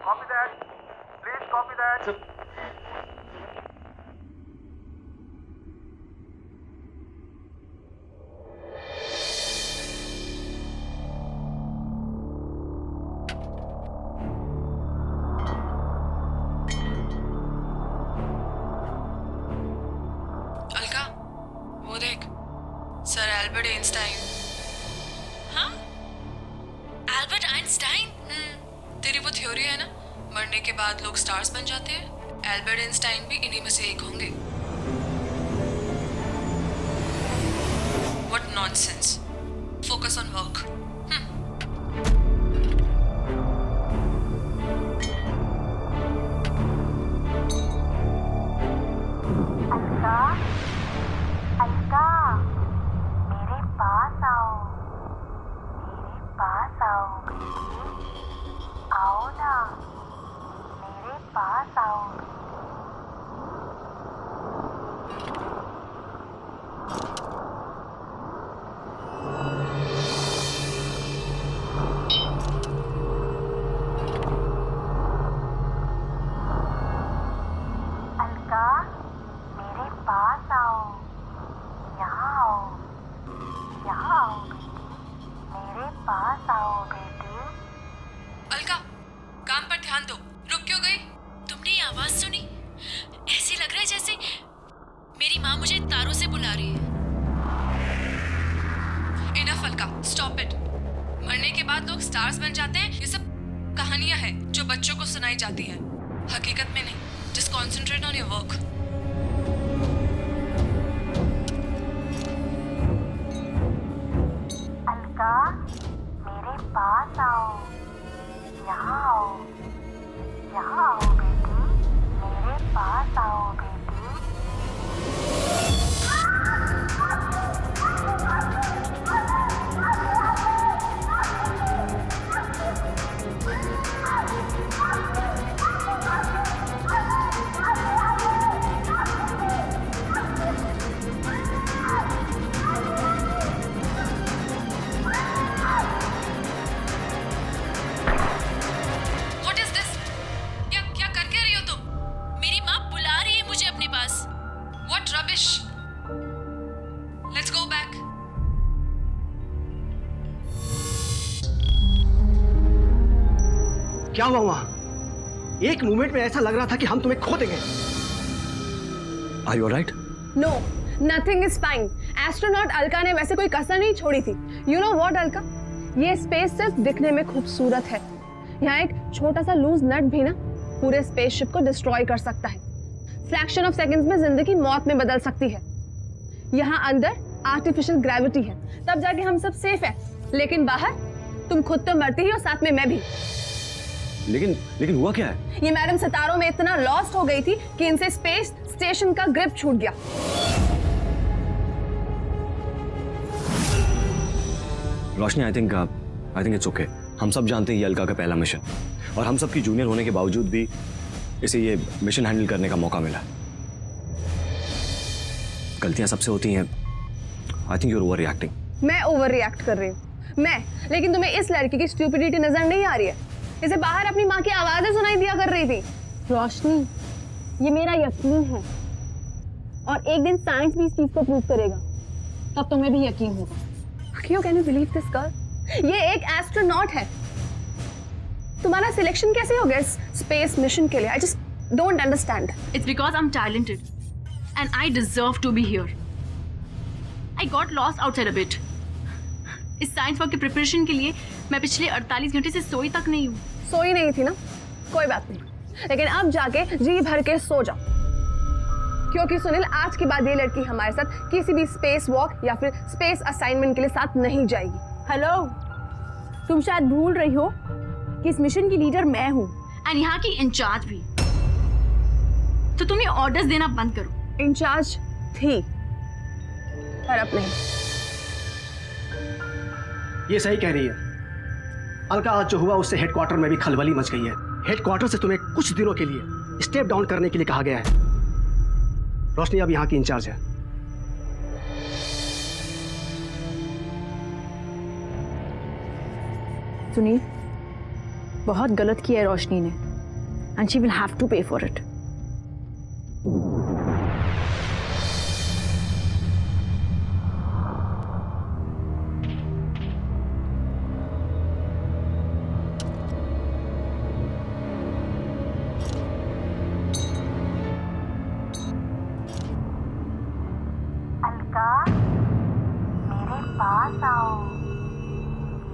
Copy that. Please copy that. Alka, वो देख, sir Albert Einstein. हाँ? Albert Einstein? तेरी वो थ्योरी है ना, मरने के बाद लोग स्टार्स बन जाते हैं। एल्बर्ट आइंस्टाइन भी इन्हीं में से एक होंगे। What nonsense. Focus on work. Alka, Alka, मेरे पास आओ, मेरे पास आओ बेटी, आओ ना, मेरे पास आओ। अलका, मेरे पास आओ, यहाँ आओ, यहाँ आओ बेटी, मेरे पास आओ बेटी। अलका, काम पर ध्यान दो। रुक क्यों गई? तुमने ये आवाज सुनी? ऐसे लग रहा है जैसे मेरी माँ मुझे तारों से बुला रही है। Enough Alka, stop it. मरने के बाद लोग स्टार्स बन जाते हैं, ये सब कहानियां हैं जो बच्चों को सुनाई जाती हैं, हकीकत में नहीं। Just concentrate on your work. Alka, मेरे पास आओ, यहाँ आओ, यहाँ आओ बेटी, मेरे पास आओ बेटी। What is this? क्या क्या कर क्या रही हो तुम? मेरी माँ बुला रही है मुझे अपने पास। What rubbish? Let's go back. क्या हुआ वहां? एक मोमेंट में ऐसा लग रहा था कि हम तुम्हें खो देंगे। Are you alright? No, nothing is fine. Astronaut Alka ने वैसे कोई कसर नहीं छोड़ी थी। यू नो व्हाट अलका, ये स्पेस सिर्फ दिखने में खूबसूरत है। यहाँ एक छोटा सा लूज नट भी ना पूरे स्पेसशिप को डिस्ट्रॉय कर सकता है। फ्रैक्शन ऑफ सेकंड्स में जिंदगी मौत में बदल सकती है। यहाँ अंदर आर्टिफिशियल ग्रेविटी है, तब जाके हम सब सेफ है। लेकिन बाहर तुम खुद तो मरती ही और साथ में मैं भी। लेकिन हुआ क्या है? ये मैडम सितारों में इतना लॉस्ट हो गई थी कि इनसे स्पेस स्टेशन का ग्रिप छूट गया। रोशनी, आई थिंक इट्स ओके। हम सब जानते हैं ये अलका का पहला मिशन, और हम सब की जूनियर होने के बावजूद भी इसे ये मिशन हैंडल करने का मौका मिला। गलतियां सबसे होती हैं। I think you are overreacting. मैं ओवर रिएक्ट कर रही हूँ लेकिन तुम्हें इस लड़की की स्टूपिडिटी नजर नहीं आ रही है? इसे बाहर अपनी माँ की आवाजें सुनाई दिया कर रही थी। रोशनी, ये मेरा यकीन है और एक दिन साइंस भी इस चीज को प्रूव करेगा, तब तुम्हें भी यकीन होगा। क्यों can you believe this girl? ये एक एस्ट्रोनॉट है। तुम्हारा सिलेक्शन कैसे हो गया इस स्पेस मिशन के लिए? I just don't understand. It's because I'm talented and I deserve to be here. I got lost outside a bit. इस साइंस वर्क की प्रिपरेशन के लिए मैं पिछले 48 घंटे से सोई तक नहीं हूँ। सोई नहीं थी ना, कोई बात नहीं, लेकिन अब जाके जी भर के सो जाओ, क्योंकि सुनील आज के बाद ये लड़की हमारे साथ किसी भी स्पेस वॉक या फिर स्पेस असाइनमेंट के लिए साथ नहीं जाएगी। हेलो, तुम शायद भूल रही हो कि इस मिशन की लीडर मैं हूँ एंड यहाँ की इंचार्ज भी। तो तुम ये ऑर्डर्स देना बंद करो। इंचार्ज थी पर अब नहीं। ये सही कह रही है अलका। आज जो हुआ उससे हेडक्वार्टर में भी खलबली मच गई है। हेडक्वार्टर से तुम्हें कुछ दिनों के लिए स्टेप डाउन करने के लिए कहा गया है। रोशनी अब यहाँ की इंचार्ज है। सुनील, बहुत गलत किया है रोशनी ने। and she will have to pay for it. Alka, मेरे पास आओ,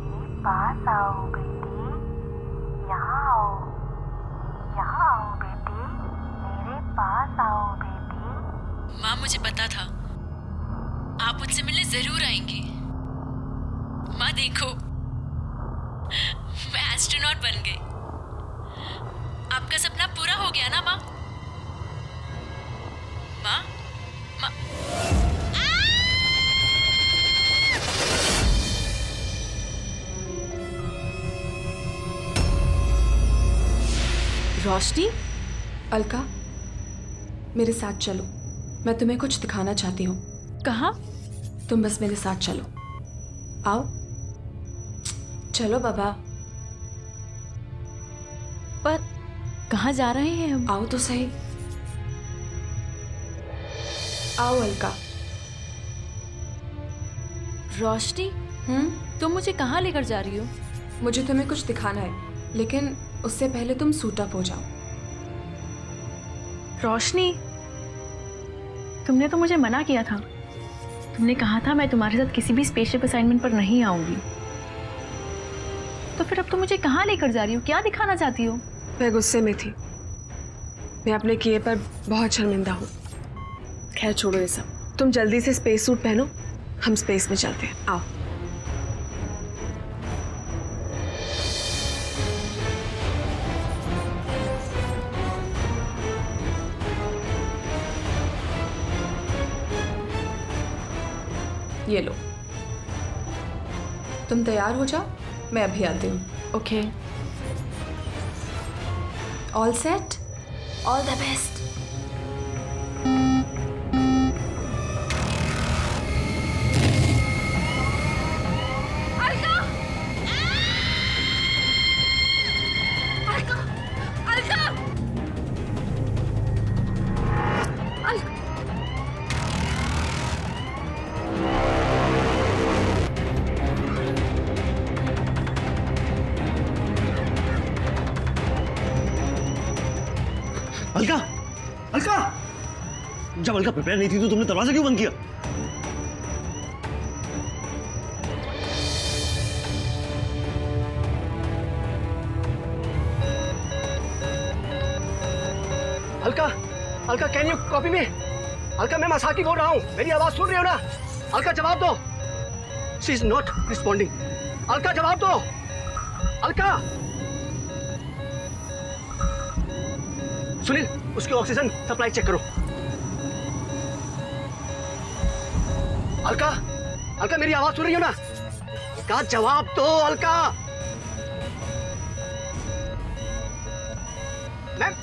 मेरे पास आओ बेटी, यहाँ आओ बेटी, मेरे पास आओ बेटी। माँ मुझे पता था आप मुझसे मिलने जरूर आएंगी। माँ देखो मैं एस्ट्रोनॉट बन गई। आपका सपना पूरा हो गया ना माँ? माँ माँ रोशनी, अलका, मेरे साथ चलो। मैं तुम्हें कुछ दिखाना चाहती हूँ। कहाँ? तुम बस मेरे साथ चलो। आओ, चलो बाबा। पर कहाँ जा रहे हैं हम? आओ तो सही। आओ अलका। रोशनी, तुम मुझे कहाँ लेकर जा रही हो? मुझे तुम्हें कुछ दिखाना है, लेकिन उससे पहले तुम सूट अप हो जाओ। रोशनी, तुमने तो मुझे मना किया था। तुमने कहा था मैं तुम्हारे साथ किसी भी स्पेसशिप असाइनमेंट पर नहीं आऊंगी। तो फिर अब तुम मुझे कहाँ लेकर जा रही हो? क्या दिखाना चाहती हो? मैं गुस्से में थी। मैं अपने किए पर बहुत शर्मिंदा हूँ। खैर छोड़ो ये सब। तुम जल्दी से स्पेस सूट पहनो, हम स्पेस में चलते हैं। आओ। ये लो, तुम तैयार हो जाओ, मैं अभी आती हूँ। Okay. All set, all the best. Alka, Alka, जब अलका प्रिपेयर नहीं थी तो तुमने दरवाजा क्यों बंद किया? Alka, Alka, can you copy me? Alka, मैं मसाकी बोल रहा हूँ, मेरी आवाज सुन रही हो ना? अलका जवाब दो। She is not responding. Alka जवाब दो। अलका, सुनील, उसकी ऑक्सीजन सप्लाई चेक करो। अलका, अलका, मेरी आवाज सुन रही हो ना? अलका जवाब दो। अलका, मैम,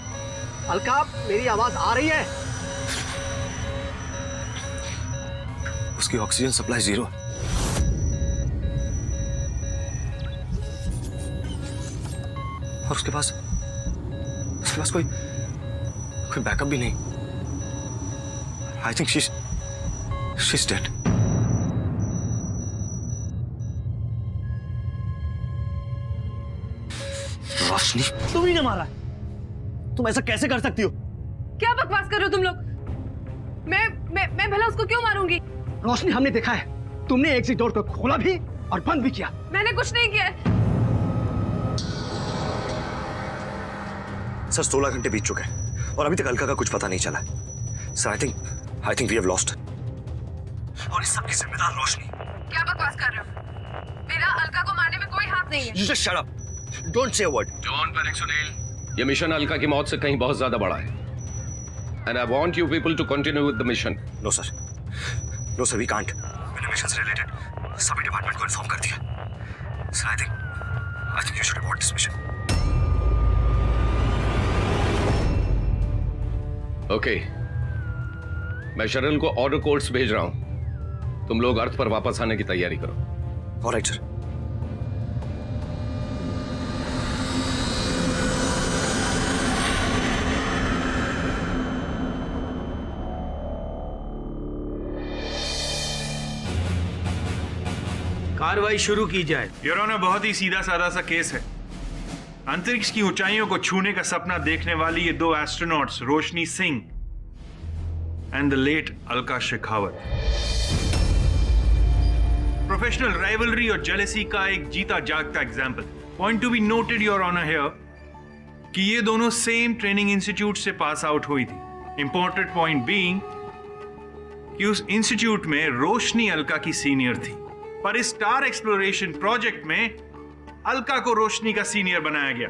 अलका, मेरी आवाज आ रही है? उसकी ऑक्सीजन सप्लाई 0। और उसके पास कोई बैकअप भी नहीं। I think शी's dead। रोशनी, तुम ही ने मारा है। तुम ऐसा कैसे कर सकती हो? क्या बकवास कर रहे हो तुम लोग? मैं भला उसको क्यों मारूंगी? रोशनी, हमने देखा है तुमने एग्जिट डोर को खोला भी और बंद भी किया। मैंने कुछ नहीं किया है। सर 16 घंटे बीत चुके हैं और अभी तक अलका का कुछ पता नहीं चला। Sir I think we have lost. और इस सब की जिम्मेदार रोशनी। क्या बकवास कर रहे हो? मेरा अलका को मारने में कोई हाथ नहीं है। You just shut up. Don't say a word. Don't panic, Sunil. ये मिशन अलका की मौत से कहीं बहुत ज्यादा बड़ा है। And I want you people to continue with the mission. No sir. No sir, we can't. मैंने मिशन से रिलेटेड सभी डिपार्टमेंट को इन्फॉर्म कर दिया। Sir, I think you should abort this mission. Okay. मैं शरण को ऑर्डर कोड्स भेज रहा हूं। तुम लोग अर्थ पर वापस आने की तैयारी करो। All right, sir. कार्रवाई शुरू की जाए। योर ऑनर, बहुत ही सीधा साधा सा केस है। अंतरिक्ष की ऊंचाइयों को छूने का सपना देखने वाली ये दो astronauts Roshni Singh and the late Alka Shekhawat professional rivalry और जेलेसी का एक जीता जागता example. Point to be noted your honour here कि ये दोनों सेम ट्रेनिंग इंस्टीट्यूट से पास आउट हुई थी। इंपॉर्टेंट पॉइंट बीइंग कि उस इंस्टीट्यूट में रोशनी अलका की सीनियर थी, पर इस स्टार एक्सप्लोरेशन प्रोजेक्ट में अलका को रोशनी का सीनियर बनाया गया।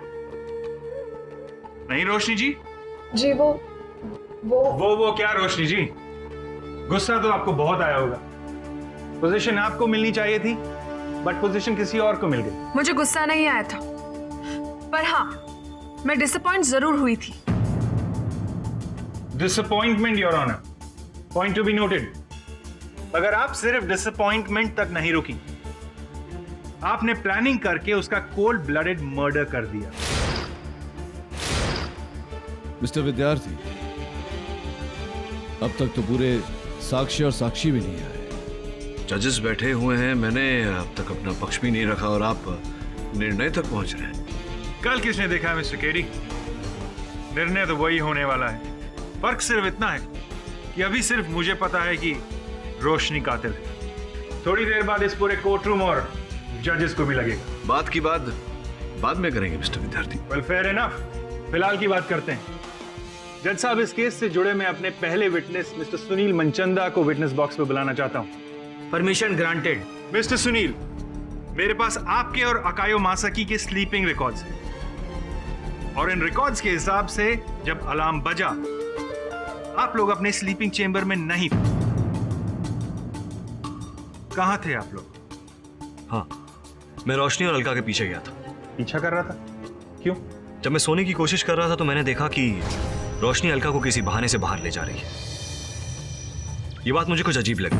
नहीं रोशनी जी? जी वो क्या रोशनी जी? गुस्सा तो आपको बहुत आया होगा। पोजीशन आपको मिलनी चाहिए थी, बट पोजीशन किसी और को मिल गई। मुझे गुस्सा नहीं आया था, पर हाँ, मैं डिसअपॉइंट जरूर हुई थी। Disappointment your honour, point to be noted. अगर आप सिर्फ डिसअपॉइंटमेंट तक नहीं रुकी, आपने प्लानिंग करके उसका कोल्ड ब्लडेड मर्डर कर दिया। मिस्टर विद्यार्थी, अब तक तो पूरे साक्षी और साक्षी भी नहीं आए। जजेस बैठे हुए हैं, मैंने अब तक अपना पक्ष भी नहीं रखा और आप निर्णय तक पहुंच रहे हैं। कल किसने देखा है मिस्टर केडी? निर्णय तो वही होने वाला है। फर्क सिर्फ इतना है कि अभी सिर्फ मुझे पता है कि रोशनी कातिल है। थोड़ी देर बाद इस पूरे कोर्ट रूम और जजेस को भी लगेगा। बात की बात बाद में करेंगे मिस्टर विद्यार्थी। वेल फेयर इनफ, फिलहाल की बात करते हैं। जज साहब, इस केस से जुड़े मैं अपने पहले विटनेस मिस्टर सुनील मनचंदा को विटनेस बॉक्स पे बुलाना चाहता हूं। Permission granted. मिस्टर सुनील, मेरे पास आपके और अकायो मासाकी के स्लीपिंग रिकॉर्ड्स हैं और इन रिकॉर्ड्स के हिसाब से जब अलार्म बजा आप लोग अपने स्लीपिंग चेंबर में नहीं थे। कहां थे आप लोग? हाँ, मैं रोशनी और अलका के पीछे गया था। पीछा कर रहा था? क्यों? जब मैं सोने की कोशिश कर रहा था तो मैंने देखा कि रोशनी अलका को किसी बहाने से बाहर ले जा रही है। ये बात मुझे कुछ अजीब लगी।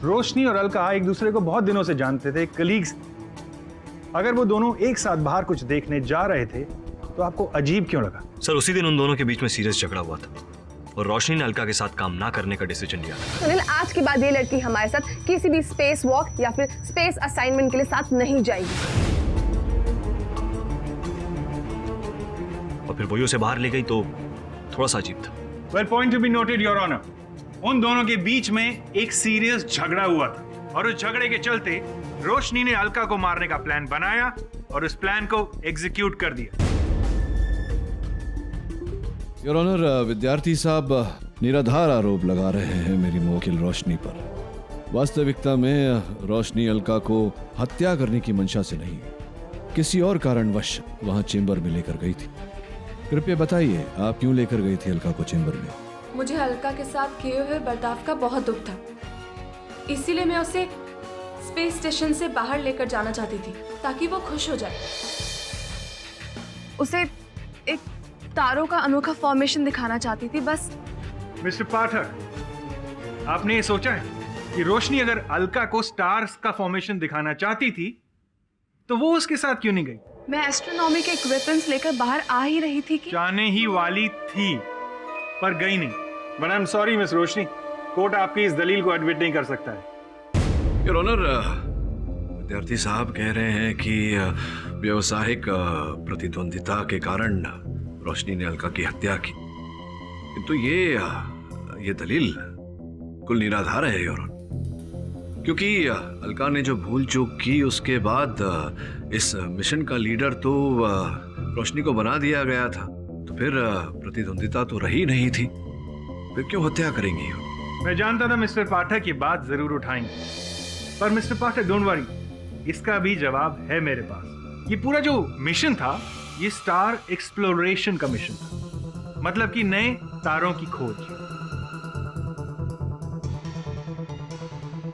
रोशनी और अलका एक दूसरे को बहुत दिनों से जानते थे, कलीग्स। अगर वो दोनों एक साथ बाहर कुछ देखने जा रहे थे तो आपको अजीब क्यों लगा? सर, उसी दिन उन दोनों के बीच में सीरियस झगड़ा हुआ था और रोशनी ने अलका के साथ काम ना करने का डिसीजन लिया था। सुनील, आज के बाद ये लड़की हमारे साथ किसी भी स्पेस वॉक या फिर स्पेस असाइनमेंट के लिए साथ नहीं जाएगी। और फिर वही उसे बाहर ले गई तो थोड़ा सा अजीब था। Well, point to be noted your honour, उन दोनों के बीच में एक सीरियस झगड़ा हुआ था और उस झगड़े के चलते रोशनी ने अलका को मारने का प्लान बनाया और उस प्लान को एग्जीक्यूट कर दिया। योर ऑनर, विद्यार्थी साहब निराधार आरोप लगा रहे हैं मेरी मुवक्किल रोशनी पर। वास्तविकता में रोशनी अलका को हत्या करने की मंशा से नहीं, किसी और कारणवश वहां चेंबर में लेकर गई थी। कृपया बताइए, आप क्यों लेकर गई थी अलका को चेंबर में? मुझे अलका के साथ किए हुए बर्ताव का बहुत दुख था, इसीलिए मैं उसे स्पेस स्टेशन से बाहर लेकर जाना चाहती थी ताकि वो खुश हो जाए। उसे एक तारों का अनोखा फॉर्मेशन दिखाना चाहती थी, बस। मिस्टर पाठक, आपने ये सोचा है कि रोशनी अगर अलका को स्टार्स का फॉर्मेशन दिखाना चाहती थी तो वो उसके साथ क्यों नहीं गई? मैं एस्ट्रोनॉमी के इक्विपमेंट्स लेकर बाहर आ ही रही थी कि जाने ही वाली थी पर गई नहीं। But I am sorry miss Roshni, court आपकी इस दलील को एडमिट नहीं कर सकता है। योर ऑनर, विद्यार्थी साहब कह रहे हैं कि व्यावसायिक प्रतिद्वंदिता के कारण रोशनी ने अलका की हत्या की, किंतु ये दलील कुल निराधार है योर ऑनर, क्योंकि अलका ने जो भूल चूक की उसके बाद इस मिशन का लीडर तो रोशनी को बना दिया गया था, तो फिर प्रतिद्वंदिता तो रही नहीं थी, फिर क्यों हत्या करेंगी? मैं जानता था मिस्टर पाठक ये बात जरूर उठाएंगे, पर मिस्टर पाठक डोंट वरी, इसका भी जवाब है मेरे पास। ये पूरा जो मिशन था ये स्टार एक्सप्लोरेशन का मिशन था, मतलब कि नए तारों की खोज।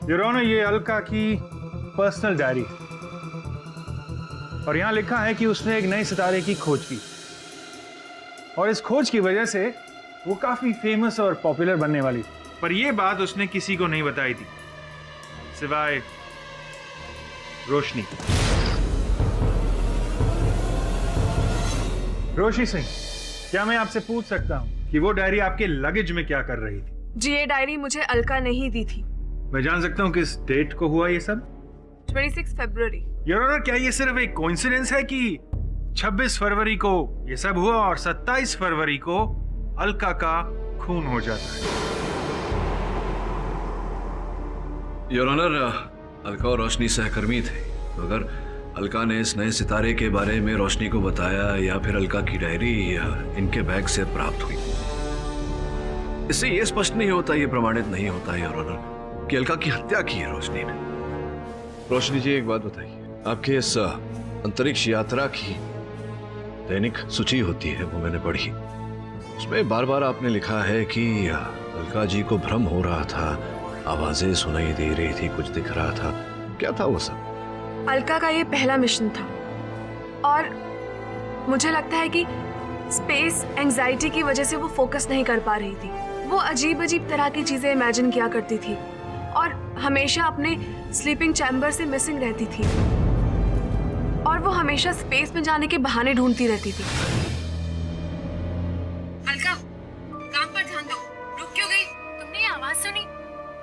योर ऑनर, ये अलका की पर्सनल डायरी और यहां लिखा है कि उसने एक नए सितारे की खोज की और इस खोज की वजह से वो काफी फेमस और पॉपुलर बनने वाली थी, पर यह बात उसने किसी को नहीं बताई थी सिवाय रोशनी। रोशनी सिंह, क्या मैं आपसे पूछ सकता हूं कि वो डायरी आपके लगेज में क्या कर रही थी? जी, ये डायरी मुझे अलका ने ही दी थी। मैं जान सकता हूँ किस डेट को हुआ ये सब? 26 फरवरी। योर ऑनर, क्या ये सिर्फ एक कोइंसिडेंस है कि 26 फरवरी को ये सब हुआ और 27 फरवरी को अलका का खून हो जाता है? योर ऑनर, अलका और रोशनी सहकर्मी थे, मगर अलका ने इस नए सितारे के बारे में रोशनी को बताया या फिर अलका की डायरी इनके बैग से प्राप्त हुई। इससे यह स्पष्ट नहीं होता, यह प्रमाणित नहीं होता योर ऑनर कि अलका की हत्या की है रोशनी ने। रोशनी जी, एक बात बताइए, आपके इस अंतरिक्ष यात्रा की दैनिक सूची होती है, वो मैंने पढ़ी। उसमें बार बार आपने लिखा है कि अलका जी को भ्रम हो रहा था, आवाजें सुनाई दे रही थी, कुछ दिख रहा था। क्या था वो सब? अलका का ये पहला मिशन था और मुझे लगता है कि स्पेस एंजाइटी की वजह से वो फोकस नहीं कर पा रही थी। वो अजीब अजीब तरह की चीजें इमेजिन किया करती थी और हमेशा अपने स्लीपिंग चैम्बर से मिसिंग रहती थी और वो हमेशा स्पेस में जाने के बहाने ढूंढती रहती थी। अलका, काम पर ध्यान दो। रुक क्यों गई? तुमने ये आवाज सुनी?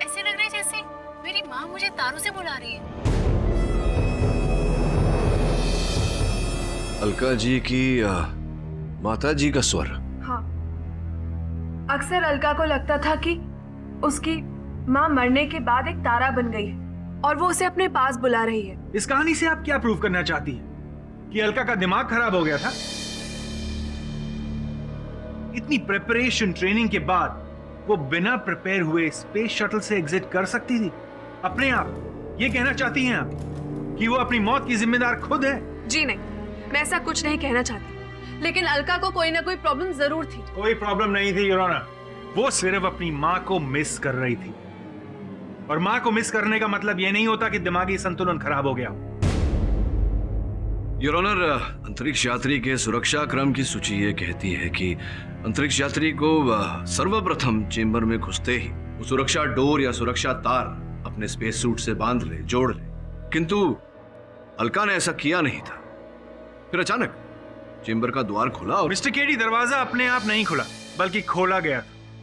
ऐसे लग रहा है जैसे मेरी माँ मुझे तारों से बुला रही है। अलका जी की माता जी का स्वर। हाँ, अक्सर अलका को लगता था कि उसकी माँ मरने के बाद एक तारा बन गई है और वो उसे अपने पास बुला रही है। इस कहानी से आप क्या प्रूव करना चाहती हैं? कि अलका का दिमाग खराब हो गया था? इतनी प्रिपरेशन ट्रेनिंग के बाद वो बिना प्रिपेयर हुए स्पेस शटल से एग्जिट कर सकती थी अपने आप? ये कहना चाहती हैं आप कि वो अपनी मौत की जिम्मेदार खुद है? जी नहीं, मैं ऐसा कुछ नहीं कहना चाहती, लेकिन अलका को कोई ना कोई प्रॉब्लम जरूर थी। कोई प्रॉब्लम नहीं थी योर ऑनर, वो सिर्फ अपनी माँ को मिस कर रही थी और माँ को मिस करने का मतलब यह नहीं होता कि दिमागी संतुलन खराब हो गया। योर ऑनर, अंतरिक्ष यात्री के सुरक्षा क्रम की सूची ये कहती है कि अंतरिक्ष यात्री को सर्वप्रथम चेंबर में घुसते ही वो सुरक्षा डोर या सुरक्षा तार अपने स्पेस सूट से बांध ले, जोड़ ले, किंतु अलका ने ऐसा किया नहीं था। फिर अचानक चेंबर का द्वार खुला और मिस्टर केडी, दरवाजा अपने आप नहीं खुला बल्कि खोला गया।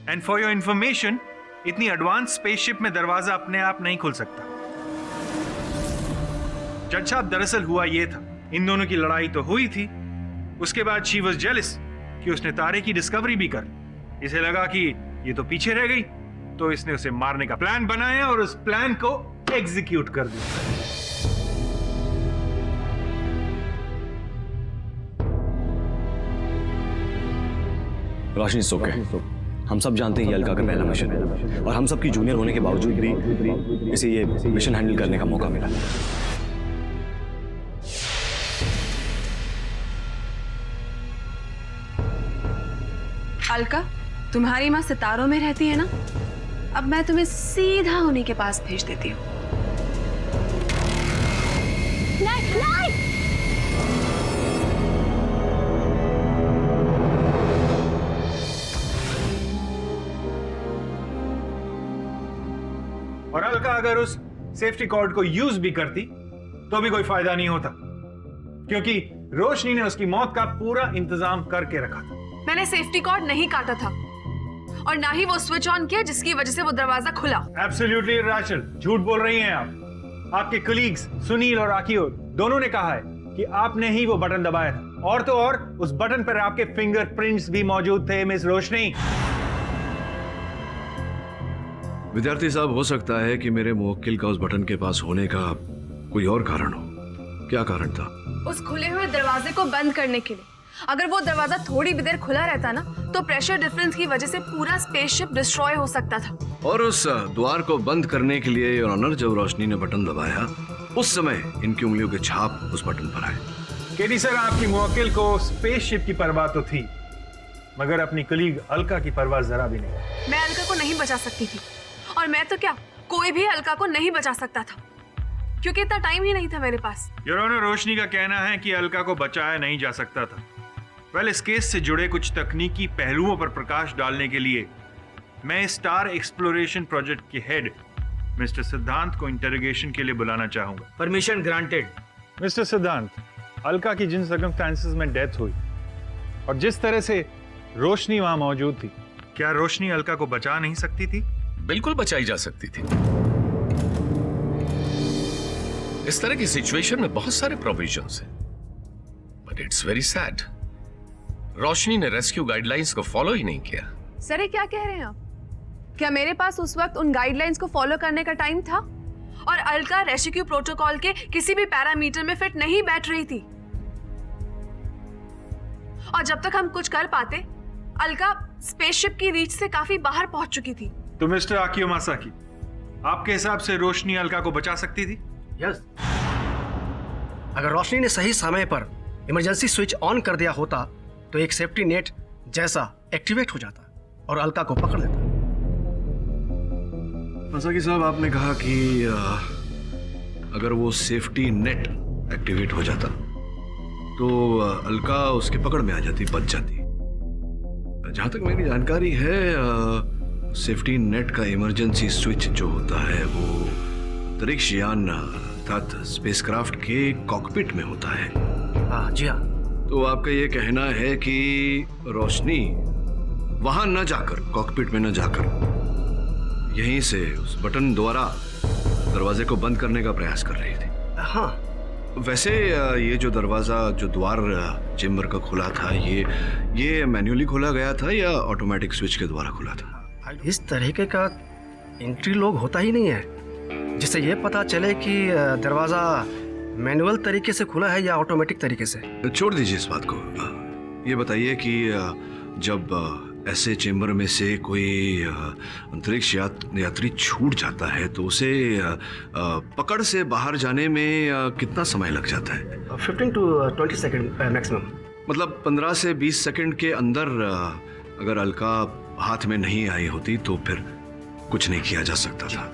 एंड फॉर योर इंफॉर्मेशन, इतनी एडवांस स्पेसशिप में दरवाजा अपने आप नहीं खुल सकता। जज साहब, दरअसल हुआ ये था, इन दोनों की लड़ाई तो हुई थी, उसके बाद शी वाज जेलस कि उसने तारे की डिस्कवरी भी कर ली। इसे लगा कि ये तो पीछे रह गई, तो इसने उसे मारने का प्लान बनाया और उस प्लान को एग्जीक्यूट कर दिया। रोशनी सोके, हम सब जानते हैं ये अलका का पहला मिशन है और हम सब की जूनियर होने के बावजूद भी इसे ये मिशन हैंडल करने का मौका मिला। अलका, तुम्हारी माँ सितारों में रहती है ना? अब मैं तुम्हें सीधा उन्हीं के पास भेज देती हूँ। और अलका अगर उस सेफ्टी कॉर्ड को यूज भी करती तो भी कोई फायदा नहीं होता, क्योंकि रोशनी ने उसकी मौत का पूरा इंतजाम करके रखा था। मैंने सेफ्टी कॉर्ड नहीं काटा था और ना ही वो स्विच ऑन किया जिसकी वजह से वो दरवाजा खुला। एब्सोल्युटली इरैशनल, झूठ बोल रही हैं आप। आपके कलीग्स सुनील और आकियो दोनों ने कहा है कि आपने ही वो बटन दबाया था, और तो और उस बटन पर आपके फिंगरप्रिंट्स भी मौजूद थे मिस रोशनी। विद्यार्थी साहब, हो सकता है कि मेरे मुवक्किल का उस बटन के पास होने का कोई और कारण हो। क्या कारण था? उस खुले हुए दरवाजे को बंद करने के लिए। अगर वो दरवाजा थोड़ी भी देर खुला रहता ना, तो प्रेशर डिफरेंस की वजह से पूरा स्पेसशिप डिस्ट्रॉय हो सकता था। और उस द्वार को बंद करने के लिए योर ऑनर, जब रोशनी ने बटन दबाया उस समय इनकी उंगलियों के छाप उस बटन पर आए। केडी सर, आपकी मुवक्किल को स्पेसशिप की परवाह तो थी, मगर अपनी कलीग अलका की परवाह जरा भी नहीं। मैं अलका को नहीं बचा सकती थी, और मैं तो क्या, कोई भी अलका को नहीं बचा सकता था, क्योंकि इतना टाइम ही नहीं था मेरे पास। योर ऑनर, रोशनी का कहना है कि अलका को बचाया नहीं जा सकता था। वेल, इस केस से जुड़े कुछ तकनीकी पहलुओं पर प्रकाश डालने के लिए मैं स्टार एक्सप्लोरेशन प्रोजेक्ट के हेड मिस्टर सिद्धांत को इंटरोगेशन के लिए बुलाना चाहूंगा। Permission granted. मिस्टर सिद्धांत, अलका की जिन सर्कमस्टेंसेस में डेथ हुई और जिस तरह से रोशनी वहां मौजूद थी, क्या रोशनी अलका को बचा नहीं सकती थी? बिल्कुल बचाई जा सकती थी। इस तरह की सिचुएशन में बहुत सारे प्रोविजंस हैं, बट इट्स वेरी सैड, रोशनी ने रेस्क्यू गाइडलाइंस को फॉलो ही नहीं किया। सर ये क्या कह रहे हैं आप? क्या मेरे पास उस वक्त उन गाइडलाइंस को फॉलो करने का टाइम था? और अलका रेस्क्यू प्रोटोकॉल के किसी भी पैरामीटर में फिट नहीं बैठ रही थी। और जब तक हम कुछ कर पाते, अलका स्पेसशिप की रीच से काफी बाहर पहुंच चुकी थी। तो मिस्टर आकियो मासाकी, आपके हिसाब से रोशनी अलका को बचा सकती थी? यस। अगर रोशनी ने सही समय पर इमरजेंसी स्विच ऑन कर दिया होता तो एक सेफ्टी नेट जैसा एक्टिवेट हो जाता और अलका को पकड़ लेता। मासाकी साहब, आपने कहा कि अगर वो सेफ्टी नेट एक्टिवेट हो जाता तो अलका उसके पकड़ में आ जाती, बच जाती। जहां तक मेरी जानकारी है, सेफ्टी नेट का इमरजेंसी स्विच जो होता है वो अंतरिक्ष यान अर्थात स्पेसक्राफ्ट के कॉकपिट में होता है। हाँ जी हाँ। तो आपका ये कहना है कि रोशनी वहां न जाकर, कॉकपिट में न जाकर, यहीं से उस बटन द्वारा दरवाजे को बंद करने का प्रयास कर रही थी? हाँ। वैसे ये जो दरवाजा, जो द्वार चेम्बर का खुला था, ये मैन्युअली खोला गया था या ऑटोमेटिक स्विच के द्वारा खुला था? इस तरीके का एंट्री लॉक होता ही नहीं है जिससे ये पता चले कि दरवाजा मैनुअल तरीके से खुला है या ऑटोमेटिक तरीके से। छोड़ दीजिए इस बात को। ये बताइए कि जब ऐसे चेम्बर में से कोई अंतरिक्ष यात्री छूट जाता है तो उसे पकड़ से बाहर जाने में कितना समय लग जाता है? 15 to 20 सेकंड मैक्सिमम। मतलब 15 से 20 सेकंड के अंदर अगर अलका हाथ में नहीं आई होती तो फिर कुछ नहीं किया जा सकता था।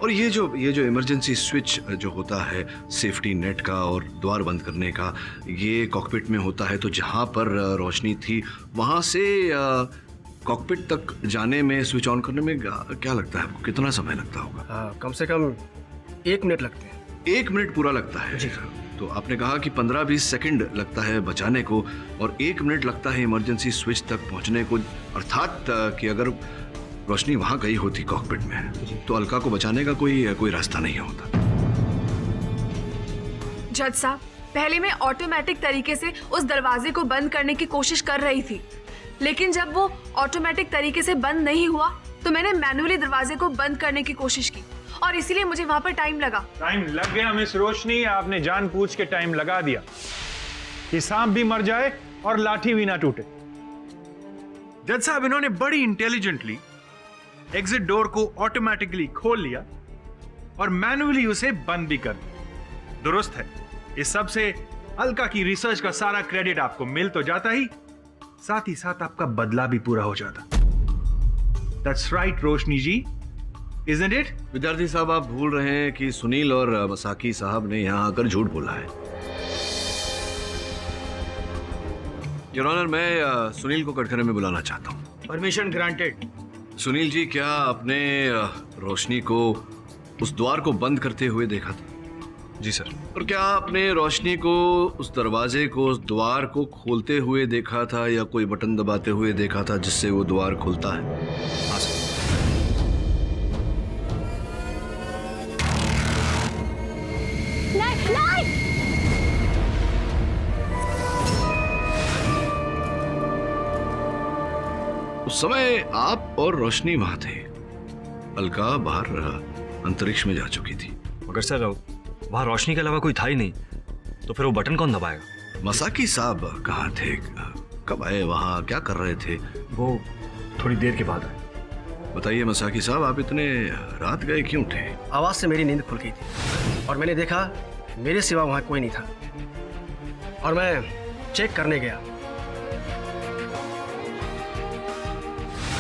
और ये जो इमरजेंसी स्विच जो होता है सेफ्टी नेट का और द्वार बंद करने का, ये कॉकपिट में होता है। तो जहाँ पर रोशनी थी वहाँ से कॉकपिट तक जाने में, स्विच ऑन करने में क्या लगता है आपको, कितना समय लगता होगा? कम से कम 1 मिनट लगते हैं। 1 मिनट पूरा लगता है जी। तो आपने कहा कि 15-20 सेकंड लगता है बचाने को और 1 मिनट लगता है इमरजेंसी स्विच तक पहुंचने को। अर्थात कि अगर रोशनी वहां गई होती कॉकपिट में तो अलका को बचाने का कोई रास्ता नहीं होता। जज साहब, पहले मैं ऑटोमेटिक तरीके से उस दरवाजे को बंद करने की कोशिश कर रही थी, लेकिन जब वो ऑटोमेटिक तरीके से बंद नहीं हुआ तो मैंने मैन्युअली दरवाजे को बंद करने की कोशिश की और इसीलिए मुझे वहां पर टाइम लगा। टाइम लग गया मिस रोशनी, आपने जानबूझ के टाइम लगा दिया कि सांप भी मर जाए और लाठी भी ना टूटे। जज साहब, इन्होंने बड़ी इंटेलिजेंटली एग्जिट डोर को ऑटोमेटिकली खोल लिया और मैन्युअली उसे बंद भी कर दिया। दुरुस्त है। इस सब से अलका की रिसर्च का सारा क्रेडिट आपको मिल तो जाता ही, साथ ही साथ आपका बदला भी पूरा हो जाता। That's right Roshni ji, isn't it? विद्यार्थी साहब, आप भूल रहे हैं कि सुनील और मसाकी साहब ने यहाँ आकर झूठ बोला है। योर ऑनर, मैं सुनील को कटघरे में बुलाना चाहता हूँ। Permission granted. सुनील जी, क्या आपने रोशनी को उस द्वार को बंद करते हुए देखा था? जी सर। और क्या आपने रोशनी को उस दरवाजे को, उस द्वार को खोलते हुए देखा था या कोई बटन दबाते हुए देखा था जिससे वो द्वार खुलता है? हाँ सर। उस समय आप और रोशनी वहां थे। अलका बाहर अंतरिक्ष में जा चुकी थी। मगर सर, वहां रोशनी के अलावा कोई था ही नहीं, तो फिर वो बटन कौन दबाएगा? मसाकी साहब कहाँ थे, कब आए, वहां क्या कर रहे थे? वो थोड़ी देर के बाद आए। बताइए मसाकी साहब, आप इतने रात गए क्यों थे? आवाज से मेरी नींद खुल गई थी और मैंने देखा मेरे सिवा वहां कोई नहीं था और मैं चेक करने गया।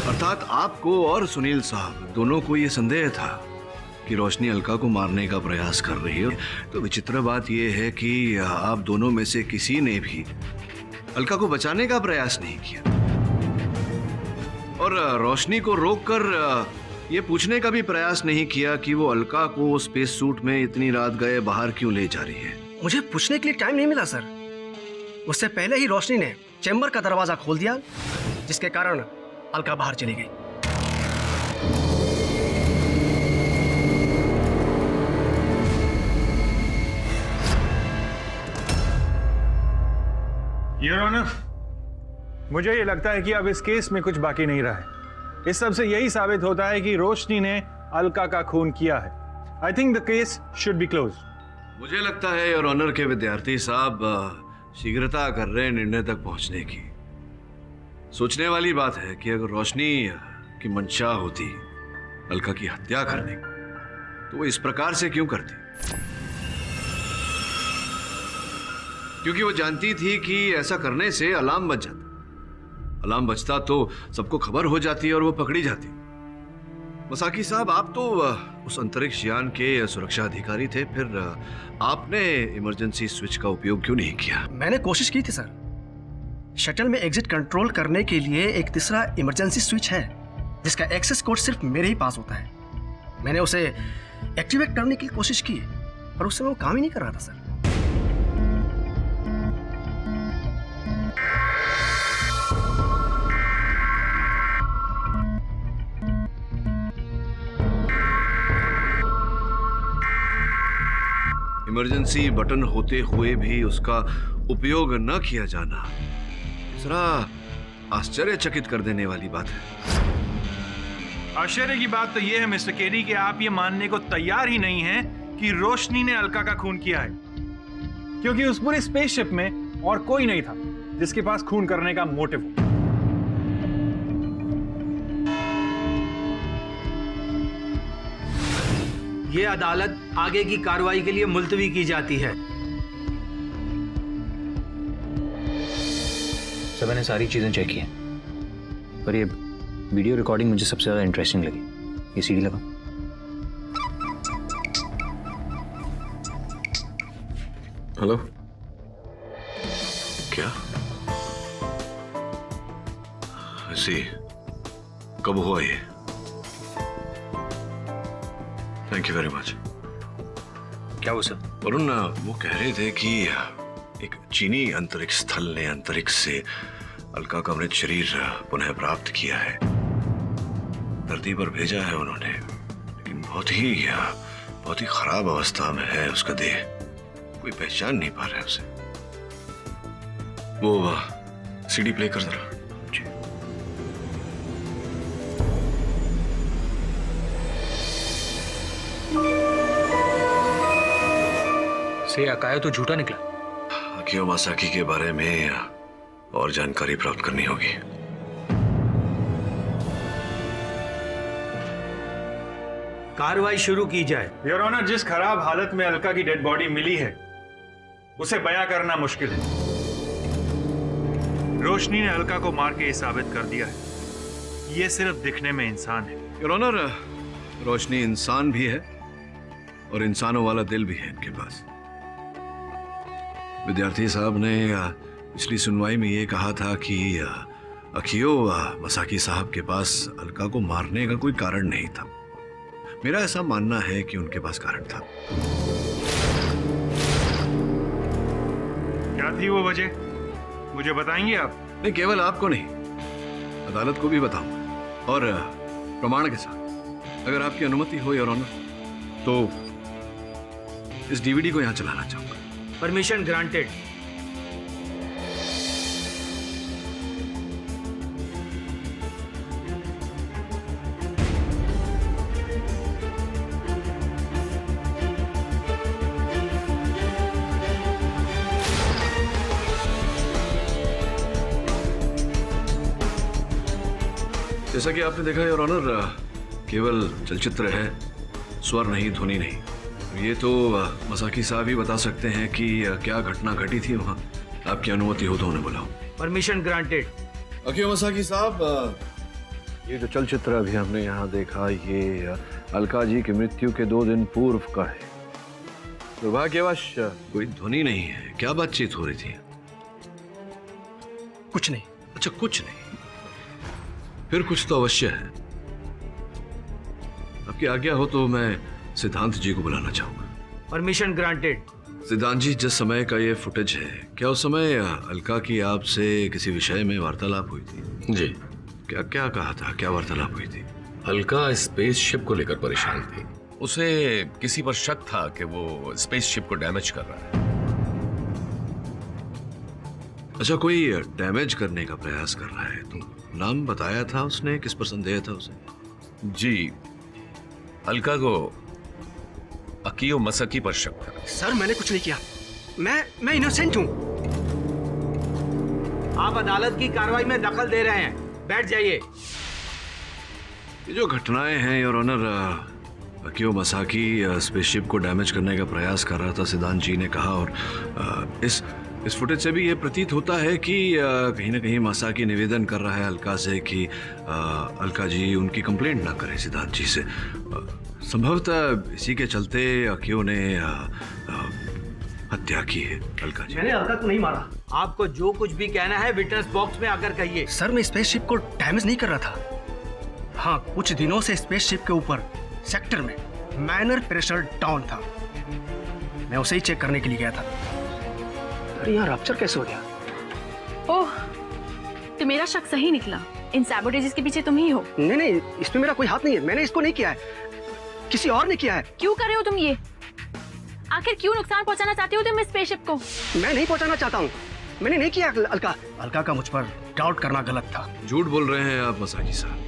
अर्थात आपको और सुनील साहब दोनों को ये संदेह था कि रोशनी अलका को मारने का प्रयास कर रही है। तो विचित्र बात यह है कि आप दोनों में से किसी ने भी अलका को बचाने का प्रयास नहीं किया और रोशनी को रोककर ये पूछने का भी प्रयास नहीं किया कि वो अलका को स्पेस सूट में इतनी रात गए बाहर क्यों ले जा रही है। मुझे पूछने के लिए टाइम नहीं मिला सर। उससे पहले ही रोशनी ने चेंबर का दरवाजा खोल दिया, जिसके कारण अलका बाहर चली गई। योर ऑनर, मुझे ये लगता है कि अब इस केस में कुछ बाकी नहीं रहा है। इस सब से यही साबित होता है कि रोशनी ने अलका का खून किया है। I think the case should be close. मुझे लगता है योर ऑनर के विद्यार्थी साहब शीघ्रता कर रहे हैं निर्णय तक पहुंचने की। सोचने वाली बात है कि अगर रोशनी की मंशा होती अलका की हत्या करने की, तो वो इस प्रकार से क्यों करती? क्योंकि वो जानती थी कि ऐसा करने से अलार्म बज जाता। अलार्म बजता तो सबको खबर हो जाती और वो पकड़ी जाती। मसाकी साहब, आप तो उस अंतरिक्ष यान के सुरक्षा अधिकारी थे, फिर आपने इमरजेंसी स्विच का उपयोग क्यों नहीं किया? मैंने कोशिश की थी सर। शटल में एग्जिट कंट्रोल करने के लिए एक तीसरा इमरजेंसी स्विच है जिसका एक्सेस कोड सिर्फ मेरे ही पास होता है। मैंने उसे एक्टिवेट करने की कोशिश की पर उस समय वो काम ही नहीं कर रहा था सर। इमरजेंसी बटन होते हुए भी उसका उपयोग न किया जाना जरा आश्चर्यचकित कर देने वाली बात है। आश्चर्य की बात तो यह है मिस्टर केरी कि आप ये मानने को तैयार ही नहीं हैं कि रोशनी ने अलका का खून किया है, क्योंकि उस पूरे स्पेसशिप में और कोई नहीं था जिसके पास खून करने का मोटिव हो। ये अदालत आगे की कार्रवाई के लिए मुलतवी की जाती है। सर, मैंने सारी चीजें चेक की हैं, पर ये वीडियो रिकॉर्डिंग मुझे सबसे ज्यादा इंटरेस्टिंग लगी। ये सीडी लगा। हेलो, क्या ऐसी कब हुआ ये? Thank you very much. क्या हुआ सर? वरुण, वो कह रहे थे कि एक चीनी अंतरिक्ष स्थल ने अंतरिक्ष से अलका का मृत शरीर पुनः प्राप्त किया है। धरती पर भेजा है उन्होंने, लेकिन बहुत ही खराब अवस्था में है उसका देह। कोई पहचान नहीं पा रहा है उसे। वो सीडी प्ले कर जरा। से अकायो तो झूठा निकला। अकियो मासाकी के बारे में और जानकारी प्राप्त करनी होगी। कार्रवाई शुरू की जाए। योर ऑनर, जिस खराब हालत में अलका की डेड बॉडी मिली है उसे बयां करना मुश्किल है। रोशनी ने अलका को मार के ये साबित कर दिया है ये सिर्फ दिखने में इंसान है। योर ऑनर, रोशनी इंसान भी है और इंसानों वाला दिल भी है इनके पास। विद्यार्थी साहब ने पिछली सुनवाई में ये कहा था कि अकियो मसाकी साहब के पास अलका को मारने का कोई कारण नहीं था। मेरा ऐसा मानना है कि उनके पास कारण था। क्या थी वो वजह, मुझे बताएंगे आप? नहीं, केवल आपको नहीं, अदालत को भी बताऊंगा और प्रमाण के साथ। अगर आपकी अनुमति हो योर ऑनर, तो इस डीवीडी को यहां चलाना चाहूंगा। Permission granted. जैसा कि आपने देखा योर ऑनर, केवल चलचित्र है, स्वर नहीं, ध्वनि नहीं। ये तो मसाकी साहब ही बता सकते हैं कि क्या घटना घटी थी वहां। आपकी अनुमति हो तो उन्हें बुलाओ। Permission granted. अकियो मसाकी साहब, ये जो चलचित्र अभी हमने यहाँ देखा, ये अलका जी की मृत्यु के 2 दिन पूर्व का है। दुर्भाग्यवश कोई ध्वनि नहीं है। क्या बातचीत हो रही थी? कुछ नहीं। अच्छा, कुछ नहीं, फिर कुछ तो अवश्य है। आपकी आज्ञा हो तो मैं सिद्धांत जी को बुलाना चाहूंगा। Permission granted. सिद्धांत जी, जिस समय का ये फुटेज है, क्या उस समय अलका की आपसे किसी विषय में वार्तालाप हुई थी? जी। क्या क्या कहा था, क्या वार्तालाप हुई थी? अलका स्पेसशिप को लेकर परेशान थी। उसे किसी पर शक था कि वो स्पेसशिप को डैमेज कर रहा है। अच्छा, कोई डैमेज करने का प्रयास कर रहा है? तुम नाम बताया था उसने, किस पर संदेह था उसे? जी, अलका को अकीयो मसाकी पर शक था। सर मैंने कुछ नहीं किया, मैं इनोसेंट हूँ। आप अदालत की कार्रवाई में दखल दे रहे हैं, बैठ जाइए। ये जो घटनाएं हैं योर ऑनर, अकीयो मसाकी स्पेसशिप को डैमेज करने का प्रयास कर रहा था, सिद्धांत जी ने कहा। और इस फुटेज से भी ये प्रतीत होता है कि कहीं ना कहीं मसाकी निवेदन कर रहा है अलका से कि अलका जी उनकी कंप्लेंट ना करें सिद्धांत जी से। संभवतः इसी के चलते अकीयो ने हत्या की है अलका जी। मैंने अलका को नहीं मारा। आपको जो कुछ भी कहना है विटनेस बॉक्स में आकर कहिए। सर मैं स्पेसशिप को डैमेज नहीं कर रहा था। हाँ, कुछ दिनों से स्पेसशिप के ऊपर सेक्टर में माइनर प्रेशर डाउन था, मैं उसे ही चेक करने के लिए गया था। अरे यहाँ रप्चर कैसे हो गया? ओह, तो मेरा शक सही निकला। इन सैबोटेजेस के पीछे तुम ही हो। नहीं, इसमें मेरा कोई हाथ नहीं है। मैंने इसको नहीं किया है, किसी और ने किया है। क्यों कर रहे हो तुम ये? आखिर क्यों नुकसान पहुंचाना चाहते हो तुम इस स्पेसशिप को? मैं नहीं पहुंचाना चाहता हूँ, मैंने नहीं किया। अलका का मुझ पर डाउट करना गलत था। झूठ बोल रहे हैं आप मसाकी साहब।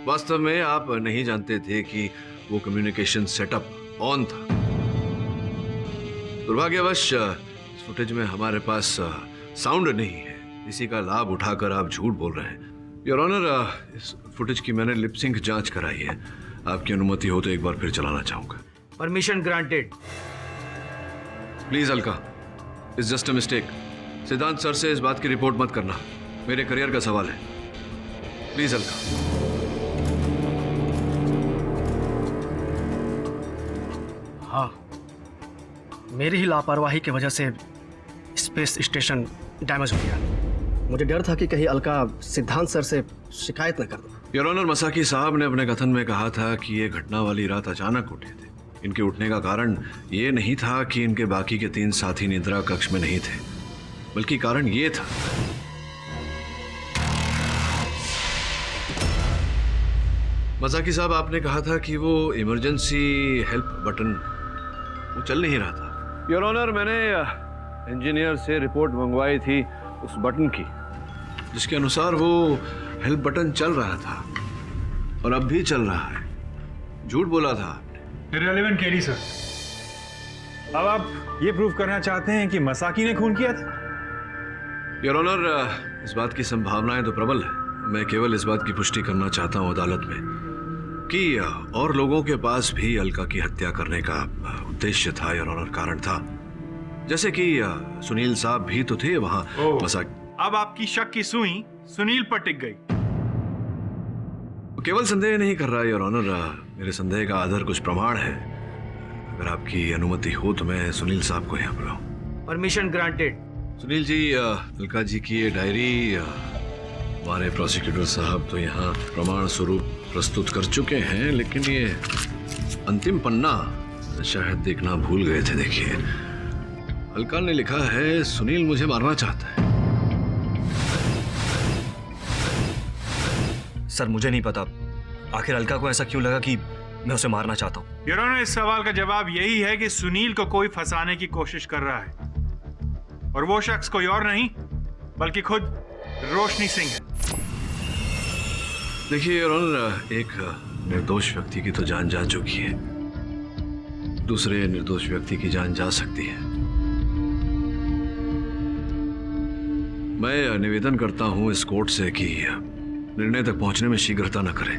वास्तव में आप नहीं जानते थे कि वो कम्युनिकेशन सेटअप ऑन था। दुर्भाग्यवश इस फुटेज में हमारे पास साउंड नहीं है, इसी का लाभ उठाकर आप झूठ बोल रहे हैं। योर ऑनर, इस फुटेज की मैंने लिपसिंक जांच कराई है। आपकी अनुमति हो तो एक बार फिर चलाना चाहूंगा। Permission granted. Please Alka, it's just a mistake. सिद्धांत सर से इस बात की रिपोर्ट मत करना, मेरे करियर का सवाल है। प्लीज अलका। हाँ, मेरी ही लापरवाही की वजह से स्पेस स्टेशन डैमेज हो गया। मुझे डर था कि कहीं अलका सिद्धांत सर से शिकायत न कर दो। योर ऑनर, मसाकी साहब ने अपने कथन में कहा था कि ये घटना वाली रात अचानक उठे थे। इनके उठने का कारण ये नहीं था कि इनके बाकी के 3 साथी निद्रा कक्ष में नहीं थे, बल्कि कारण ये था मसाकी साहब, आपने कहा था कि वो इमरजेंसी हेल्प बटन वो चल नहीं रहा था। योर ऑनर, मैंने इंजीनियर से रिपोर्ट मंगवाई थी उस बटन की, जिसके अनुसार वो हेल्प बटन चल रहा था और अब भी चल रहा है। झूठ बोला था आपने। Irrelevant KD sir. अब आप ये प्रूव करना चाहते हैं कि मसाकी ने खून किया था? योर ऑनर, इस बात की संभावनाएं तो प्रबल है। मैं केवल इस बात की पुष्टि करना चाहता हूं अदालत में कि और लोगों के पास भी अलका की हत्या करने का उद्देश्य था, योर ऑनर, कारण था। जैसे कि सुनील साहब भी तो थे वहां। अब आपकी शक की सुई सुनील पर टिक गई। केवल संदेह नहीं कर रहा योर ऑनर, मेरे संदेह का आधार कुछ प्रमाण है। अगर आपकी अनुमति हो तो मैं सुनील साहब को यहाँ बुलाऊं। Permission granted. सुनील जी, अलका जी की ये डायरी हमारे प्रोसिक्यूटर साहब तो यहाँ प्रमाण स्वरूप प्रस्तुत कर चुके हैं, लेकिन ये अंतिम पन्ना शायद देखना भूल गए थे। देखिए, अलका ने लिखा है, सुनील मुझे मारना चाहता है। सर मुझे नहीं पता आखिर अलका को ऐसा क्यों लगा कि मैं उसे मारना चाहता हूँ। योर ऑनर, इस सवाल का जवाब यही है कि सुनील को कोई फंसाने की कोशिश कर रहा है, और वो शख्स कोई और नहीं बल्कि खुद रोशनी सिंह है। देखिए योर ऑनर, एक निर्दोष व्यक्ति की तो जान जा चुकी है, दूसरे निर्दोष व्यक्ति की जान जा सकती है। मैं निवेदन करता हूं इस कोर्ट से कि निर्णय तक पहुंचने में शीघ्रता न करें।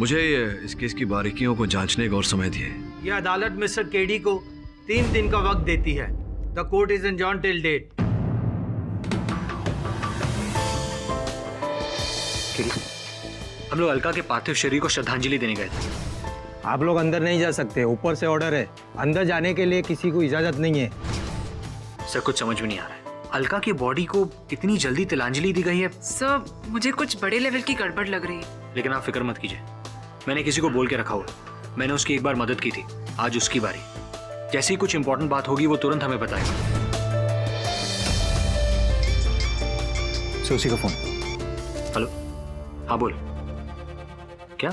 मुझे इस केस की बारीकियों को जांचने का और समय दिए। यह अदालत मिस्टर केडी को 3 दिन का वक्त देती है। The court is adjourned till date. हम लोग अलका के पार्थिव शरीर को श्रद्धांजलि देने गए थे। आप लोग अंदर नहीं जा सकते, ऊपर से ऑर्डर है। अंदर जाने के लिए किसी को इजाजत नहीं है। सर कुछ समझ में नहीं आ रहा है, अलका की बॉडी को इतनी जल्दी तिलांजलि दी गई है। सर मुझे कुछ बड़े लेवल की गड़बड़ लग रही है। लेकिन आप फिक्र मत कीजिए, मैंने किसी को बोल के रखा हुआ। मैंने उसकी एक बार मदद की थी, आज उसकी बारी। जैसे ही कुछ इंपॉर्टेंट बात होगी वो तुरंत हमें बताएगा। उसी का फोन। हेलो, हाँ बोल। क्या?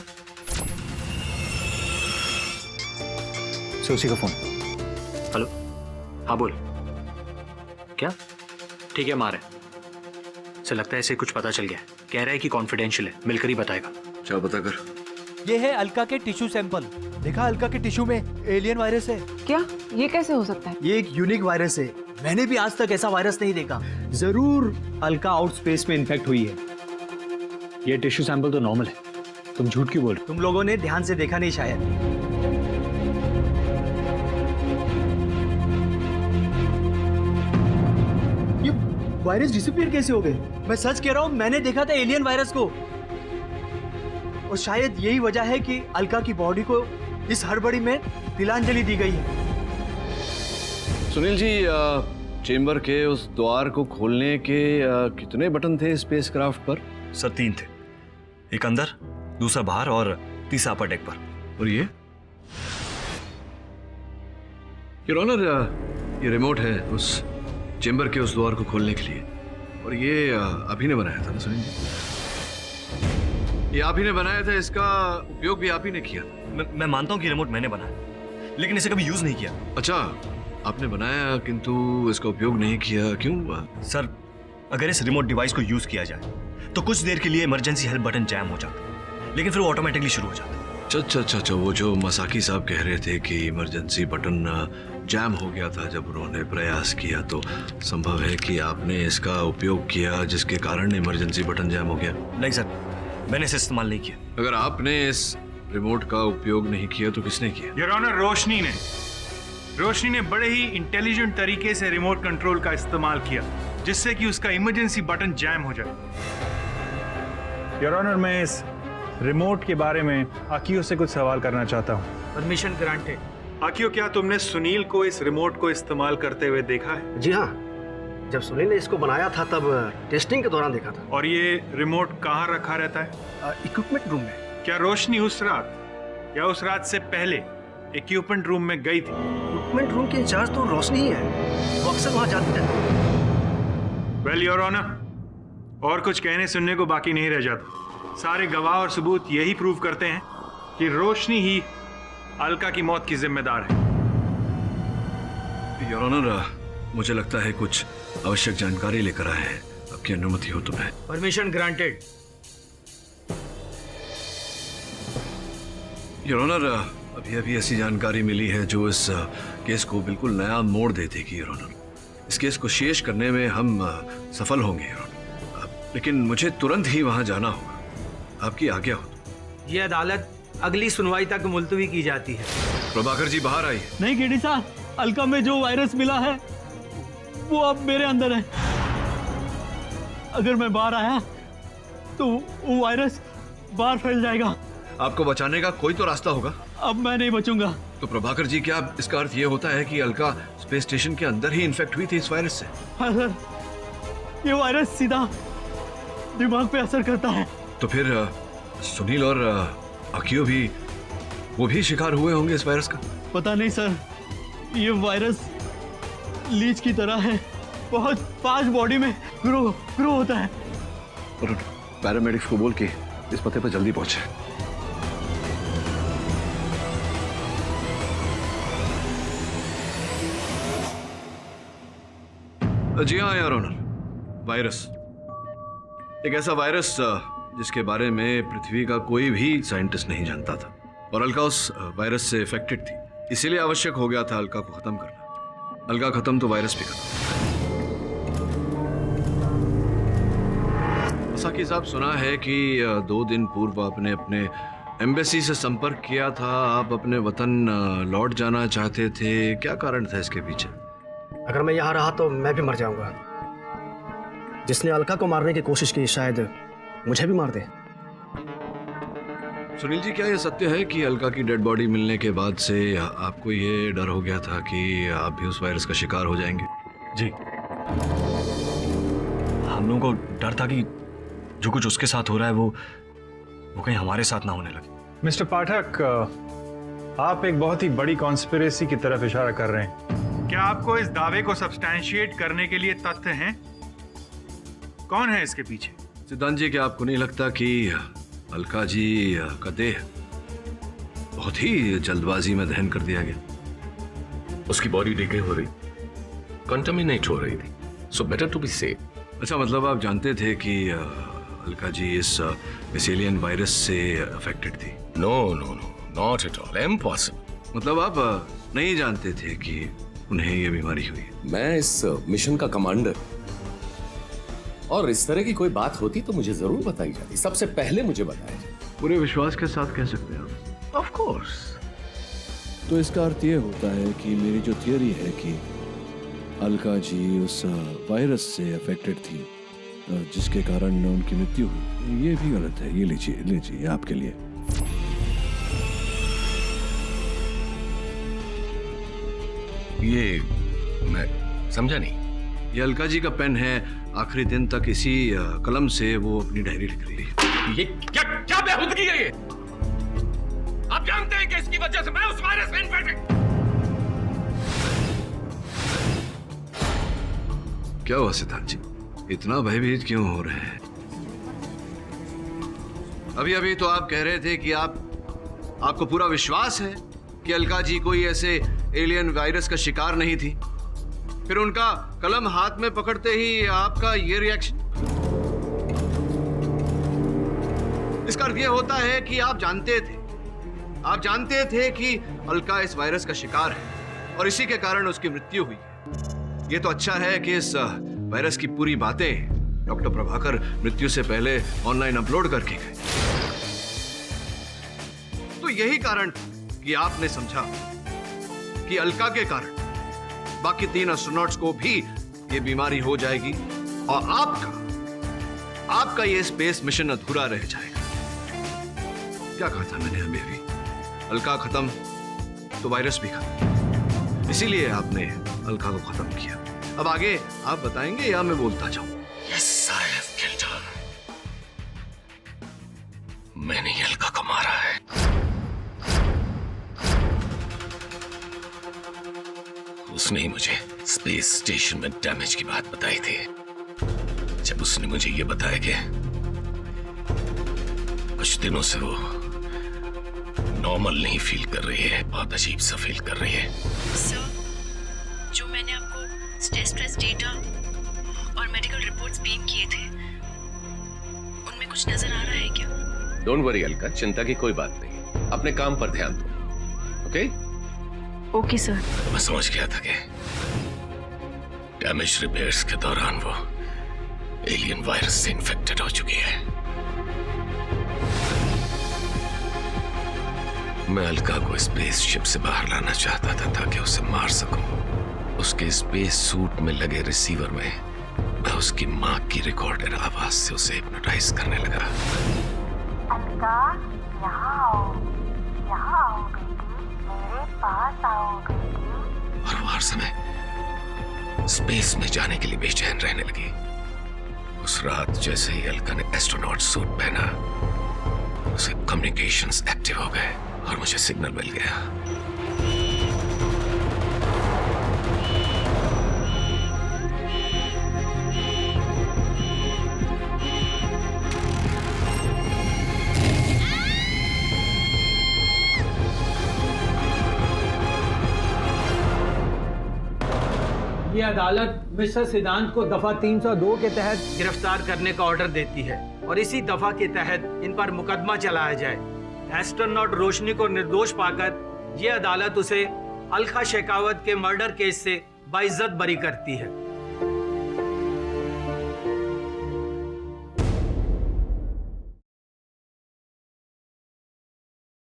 उसी का फोन। हेलो, हाँ बोल। क्या? ठीक है मारे, से लगता है इसे कुछ पता चल गया है। कह रहा है कि कॉन्फिडेंशियल है, मिलकर ही बताएगा। क्या पता कर। ये है अलका के टिश्यू सैंपल। देखा, अलका के टिश्यू में एलियन वायरस है। क्या? ये कैसे हो सकता है? ये एक यूनिक वायरस है, मैंने भी आज तक ऐसा वायरस नहीं देखा। जरूर अलका आउट स्पेस में इन्फेक्ट हुई है। ये टिश्यू सैंपल तो नॉर्मल है, तुम झूठ क्यों बोल रहे हो? तुम लोगों ने ध्यान से देखा नहीं शायद। ये वायरस डिसअपीयर कैसे हो गए? मैं सच कह रहा हूँ, मैंने देखा था एलियन वायरस को। और शायद यही वजह है कि अलका की बॉडी को इस हड़बड़ी में तिलांजलि दी गई है। सुनील जी, चेंबर के उस द्वार को खोलने के कितने बटन थे स्पेसक्राफ्ट पर? सर 3 थे, एक अंदर, दूसरा बाहर और तीसरा अपर डेक पर। और ये योर ऑनर, ये रिमोट है उस चेंबर के उस द्वार को खोलने के लिए, और ये आप ही ने बनाया था ना सुनील जी? ये आप ही ने बनाया था, इसका उपयोग भी आप ही ने किया। मैं मानता हूँ कि रिमोट मैंने बनाया, लेकिन इसे कभी यूज नहीं किया। अच्छा, आपने बनाया किंतु इसका उपयोग नहीं किया, क्यों? सर, अगर इस रिमोट डिवाइस को यूज किया जाए तो कुछ देर के लिए इमरजेंसी हेल्प बटन जैम हो जाता है, लेकिन फिर वो ऑटोमेटिकली शुरू हो जाता है। अच्छा, वो जो मसाकी साहब कह रहे थे कि इमरजेंसी बटन जैम हो गया था जब उन्होंने प्रयास किया, तो संभव है कि आपने इसका उपयोग किया जिसके कारण इमरजेंसी बटन जैम हो गया। नहीं सर, मैंने इसे इस्तेमाल नहीं किया। अगर आपने इस रिमोट का उपयोग नहीं किया तो किसने किया? योर ऑनर, रोशनी ने बड़े ही इंटेलिजेंट तरीके से रिमोट कंट्रोल का इस्तेमाल किया जिससे कि उसका इमरजेंसी बटन जैम हो जाए। योर ऑनर, मैं इस रिमोट के बारे में आकियो से कुछ सवाल करना चाहता हूँ। Permission granted. आकियो, क्या तुमने सुनील को इस रिमोट को इस्तेमाल करते हुए देखा है? जी हाँ, जब सुनील ने इसको बनाया था तब टेस्टिंग के दौरान देखा था। और ये रिमोट कहाँ रखा रहता है? इक्विपमेंट रूम में। क्या रोशनी उस रात या उस रात से पहले इक्विपमेंट रूम में गई थी? इक्विपमेंट रूम की इंचार्ज तो रोशनी ही है, वो अक्सर वहाँ जाती है। वेल योर ऑनर, और कुछ कहने सुनने को बाकी नहीं रह जाता। सारे गवाह और सबूत यही प्रूव करते हैं कि रोशनी ही अलका की मौत की जिम्मेदार है। योर ऑनर, मुझे लगता है कुछ आवश्यक जानकारी लेकर आए हैं, आपकी अनुमति हो तो मैं। Permission granted. योर ऑनर, अभी ऐसी जानकारी मिली है जो इस केस को बिल्कुल नया मोड़ दे देगी। योर ऑनर, इस केस को शेष करने में हम सफल होंगे योर ऑनर, लेकिन मुझे तुरंत ही वहां जाना होगा, आपकी आज्ञा हो। ये अदालत अगली सुनवाई तक मुलतवी की जाती है। प्रभाकर जी बाहर आइए। नहीं केडी साहब, अलका में जो वायरस मिला है वो अब मेरे अंदर है। अगर मैं बाहर आया तो वो वायरस बाहर फैल जाएगा। आपको बचाने का कोई तो रास्ता होगा। अब मैं नहीं बचूंगा। तो प्रभाकर जी, क्या इसका अर्थ ये होता है कि अलका स्पेस स्टेशन के अंदर ही इन्फेक्ट हुई थी इस वायरस से? हाँ सर, ये वायरस सीधा दिमाग पे असर करता है। तो फिर सुनील और आकियो भी, वो भी शिकार हुए होंगे इस वायरस का? पता नहीं सर, ये वायरस लीच की तरह है, बहुत फास्ट बॉडी में ग्रो होता है। और पैरामेडिक्स को बोल के इस पते पर जल्दी पहुंचे। जी हाँ योर ऑनर, वायरस, एक ऐसा वायरस जिसके बारे में पृथ्वी का कोई भी साइंटिस्ट नहीं जानता था, और अलका उस वायरस से इफेक्टेड थी, इसीलिए आवश्यक हो गया था अलका को खत्म करना। अलका खत्म तो वायरस भी खत्म। मसाकी साहब, सुना है कि 2 दिन पूर्व आपने अपने एम्बेसी से संपर्क किया था, आप अपने वतन लौट जाना चाहते थे, क्या कारण था इसके पीछे? अगर मैं यहाँ रहा तो मैं भी मर जाऊंगा। जिसने अलका को मारने की कोशिश की शायद मुझे भी मार दे। सुनील जी, क्या यह सत्य है कि अलका की डेड बॉडी मिलने के बाद से आपको ये डर हो गया था कि आप भी उस वायरस का शिकार हो जाएंगे? जी, हम लोगों को डर था कि जो कुछ उसके साथ हो रहा है वो कहीं हमारे साथ ना होने लगे। मिस्टर पाठक, आप एक बहुत ही बड़ी कॉन्स्पिरेसी की तरफ इशारा कर रहे हैं। क्या आपको इस दावे को सब्सटैंशिएट करने के लिए तथ्य हैं? कौन है इसके पीछे? सिद्धांत जी, क्या आपको नहीं लगता कि अलका जी का देह बहुत ही जल्दबाजी में दहन कर दिया गया? उसकी बॉडी डिके हो रही, कंटामिनेट हो रही थी। So better to be safe. अच्छा, मतलब आप जानते थे कि अलका जी इस एलियन वायरस से अफेक्टेड थी? No no no, not at all, impossible. मतलब आप नहीं जानते थे कि उन्हें ये बीमारी हुई? मैं इस मिशन का कमांडर, और इस तरह की कोई बात होती तो मुझे जरूर बताई जाती, सबसे पहले मुझे बताया जाए। पूरे विश्वास के साथ कह सकते हैं आप? Of course. तो इसका अर्थ ये होता है कि मेरी जो थियरी है कि अलका जी उस वायरस से अफेक्टेड थी जिसके कारण उनकी मृत्यु हुई, ये भी गलत है। ये लीजिए आपके लिए। ये मैं समझा नहीं। ये अलका जी का पेन है। आखिरी दिन तक इसी कलम से वो अपनी डायरी लिख रही है। ये क्या बेहूदगी है ये? आप जानते हैं कि इसकी वजह से मैं उस वायरस में इन्फेक्टेड। क्या हुआ सिद्धार्थ जी, इतना भयभीत क्यों हो रहे हैं? अभी तो आप कह रहे थे कि आपको पूरा विश्वास है कि अलका जी कोई ऐसे एलियन वायरस का शिकार नहीं थी, फिर उनका कलम हाथ में पकड़ते ही आपका ये रिएक्शन। इसका अर्थ ये होता है कि आप जानते थे कि अलका इस वायरस का शिकार है और इसी के कारण उसकी मृत्यु हुई है। ये तो अच्छा है कि इस वायरस की पूरी बातें डॉक्टर प्रभाकर मृत्यु से पहले ऑनलाइन अपलोड करके गए। तो यही कारण कि आपने समझा कि अलका के कारण बाकी 3 एस्ट्रोनॉट्स को भी ये बीमारी हो जाएगी और आपका ये स्पेस मिशन अधूरा रह जाएगा। क्या कहा था मैंने अभी? अलका खत्म तो वायरस भी खत्म। इसीलिए आपने अलका को खत्म किया। अब आगे आप बताएंगे या मैं बोलता जाऊं? Yes, I have killed her. मैंने ही अलका को मारा है। उसने ही मुझे स्पेस स्टेशन में डैमेज की बात बताई थी। जब उसने मुझे ये बताया कि कुछ दिनों से वो नॉर्मल नहीं फील कर रही है, बहुत अजीब सा फील कर रही है। सर, जो मैंने आपको स्ट्रेस डेटा और मेडिकल रिपोर्ट्स बीम किए थे, उनमें कुछ नजर आ रहा है क्या? डोंट वरी अलका, चिंता की कोई बात नहीं, अपने काम पर ध्यान दो। ओके? Okay sir. मैं समझ गया था कि डैमेज रिपेयर्स के दौरान वो एलियन वायरस से इन्फेक्टेड हो चुकी है। मैं अलका को स्पेसशिप से बाहर लाना चाहता था ताकि उसे मार सकूं। उसके स्पेस सूट में लगे रिसीवर में मैं उसकी मां की रिकॉर्डेड आवाज से उसे हिप्नोटाइज करने लगा। अलका, यहाँ आओ बेटी, मेरे पास आओ बेटी। और वो हर समय स्पेस में जाने के लिए बेचैन रहने लगी। उस रात जैसे ही अलका ने एस्ट्रोनॉट सूट पहना, उसे कम्युनिकेशंस एक्टिव हो गए और मुझे सिग्नल मिल गया। ये अदालत मिस्टर सिद्धांत को दफा 302 के तहत गिरफ्तार करने का ऑर्डर देती है और इसी दफा के तहत इन पर मुकदमा चलाया जाए। एस्ट्रोनॉट रोशनी को निर्दोष पाकर ये अदालत उसे अलका शेखावत के मर्डर केस से बाइज्जत बरी करती है।